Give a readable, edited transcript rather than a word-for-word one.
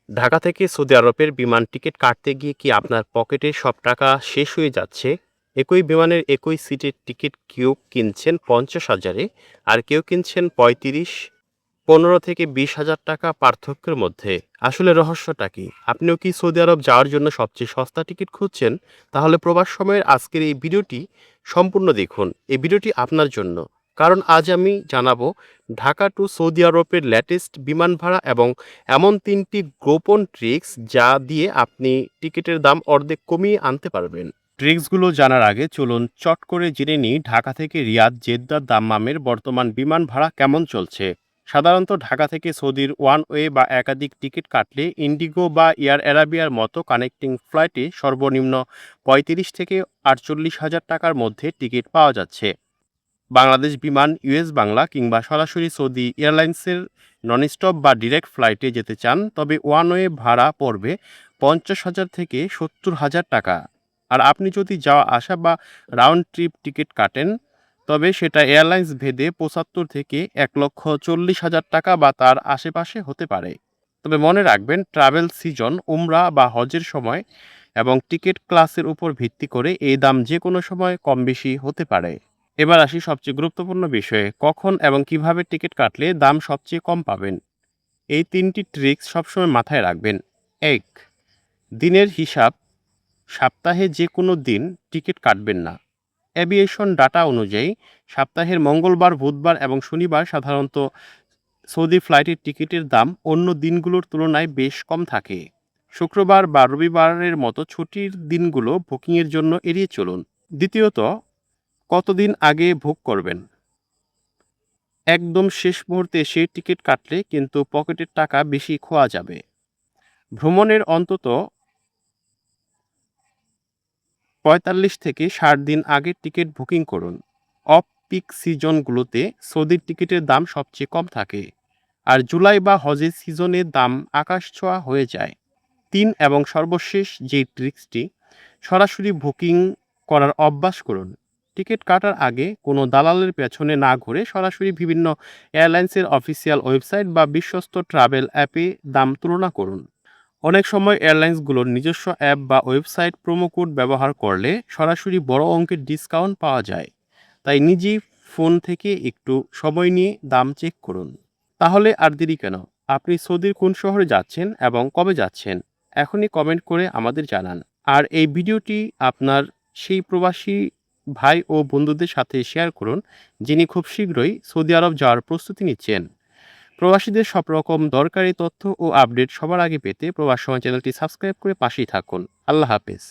ঢাকা থেকে সৌদি আরবের বিমান টিকিট কাটতে গিয়ে কি আপনার পকেটে সব টাকা শেষ হয়ে যাচ্ছে? একই বিমানের একই সিটের টিকিট কেউ কিনছেন ৫০,০০০-এ, আর কেউ কিনছেন ৩৫, ১৫ থেকে ২০,০০০ টাকা পার্থক্যের মধ্যে। আসলে রহস্যটা কি? আপনিও কি সৌদি আরব যাওয়ার জন্য সবচেয়ে সস্তা টিকিট খুঁজছেন? তাহলে প্রবাস সময়ের আজকের এই ভিডিওটি সম্পূর্ণ দেখুন। এই ভিডিওটি আপনার জন্য। কারণ আজ আমি জানাবো ঢাকা টু সৌদি আরবের লেটেস্ট বিমান ভাড়া এবং এমন ৩টি গোপন ট্রিক্স যা দিয়ে আপনি টিকিটের দাম অর্ধেক কমিয়ে আনতে পারবেন। ট্রিক্সগুলো জানার আগে চলুন চট করে জেনে নিই ঢাকা থেকে রিয়াদ জেদ্দা দাম্মামের বর্তমান বিমান ভাড়া কেমন চলছে। সাধারণত ঢাকা থেকে সৌদির ওয়ান ওয়ে বা একাধিক টিকিট কাটলে ইন্ডিগো বা এয়ার অ্যারাবিয়ার মতো কানেক্টিং ফ্লাইটে সর্বনিম্ন ৩৫ থেকে ৪৮,০০০ টাকার মধ্যে টিকিট পাওয়া যাচ্ছে। বাংলাদেশ বিমান, ইউএস বাংলা কিংবা সরাসরি সৌদি এয়ারলাইন্সের ননস্টপ বা ডিরেক্ট ফ্লাইটে যেতে চান, তবে ওয়ান ওয়ে ভাড়া পড়বে ৫০,০০০ থেকে ৭০,০০০ টাকা। আর আপনি যদি যাওয়া আসা বা রাউন্ড ট্রিপ টিকিট কাটেন, তবে সেটা এয়ারলাইন্স ভেদে ৭৫ থেকে ১,৪০,০০০ টাকা বা তার আশেপাশে হতে পারে। তবে মনে রাখবেন, ট্রাভেল সিজন, উমরা বা হজের সময় এবং টিকিট ক্লাসের উপর ভিত্তি করে এই দাম যে কোনো সময় কম বেশি হতে পারে। এবার আসি সবচেয়ে গুরুত্বপূর্ণ বিষয়ে, কখন এবং কিভাবে টিকিট কাটলে দাম সবচেয়ে কম পাবেন। এই ৩টি ট্রিক্স সবসময় মাথায় রাখবেন। ১. দিনের হিসাব, সপ্তাহে যে কোনো দিন টিকিট কাটবেন না। অ্যাভিয়েশন ডাটা অনুযায়ী সপ্তাহের মঙ্গলবার, বুধবার এবং শনিবার সাধারণত সৌদি ফ্লাইটের টিকিটের দাম অন্য দিনগুলোর তুলনায় বেশ কম থাকে। শুক্রবার বা রবিবারের মতো ছুটির দিনগুলো বুকিংয়ের জন্য এড়িয়ে চলুন। দ্বিতীয়ত, কতদিন আগে বুক করবেন। একদম শেষ মুহূর্তে এসে টিকিট কাটলে কিন্তু পকেটের টাকা বেশি খোয়া যাবে। ভ্রমণের অন্তত ৪৫ থেকে ৬০ দিন আগে টিকিট বুকিং করুন। অফ পিক সিজনগুলোতে সৌদির টিকিটের দাম সবচেয়ে কম থাকে, আর জুলাই বা হজের সিজনে দাম আকাশছোঁয়া হয়ে যায়। ৩ এবং সর্বশেষ যে ট্রিক্সটি, সরাসরি বুকিং করার অভ্যাস করুন। টিকিট কাটার আগে কোনো দালালের পেছনে না ঘুরে সরাসরি বিভিন্ন এয়ারলাইন্সের অফিসিয়াল ওয়েবসাইট বা বিশ্বস্ত ট্রাভেল অ্যাপে দাম তুলনা করুন। অনেক সময় এয়ারলাইন্সগুলোর নিজস্ব অ্যাপ বা ওয়েবসাইট প্রোমো কোড ব্যবহার করলে সরাসরি বড় অঙ্কের ডিসকাউন্ট পাওয়া যায়। তাই নিজেই ফোন থেকে একটু সময় নিয়ে দাম চেক করুন। তাহলে আর দেরি কেন? আপনি সৌদির কোন শহরে যাচ্ছেন এবং কবে যাচ্ছেন? এখনই কমেন্ট করে আমাদের জানান। আর এই ভিডিওটি আপনার সেই প্রবাসী ভাই ও বন্ধুদের সাথে শেয়ার করুন, যিনি খুব শীঘ্রই সৌদি আরব যাওয়ার প্রস্তুতি নিচ্ছেন। প্রবাসীদের সব রকম দরকারি তথ্য ও আপডেট সবার আগে পেতে প্রবাস সময় চ্যানেলটি সাবস্ক্রাইব করে পাশেই থাকুন। আল্লাহ হাফেজ।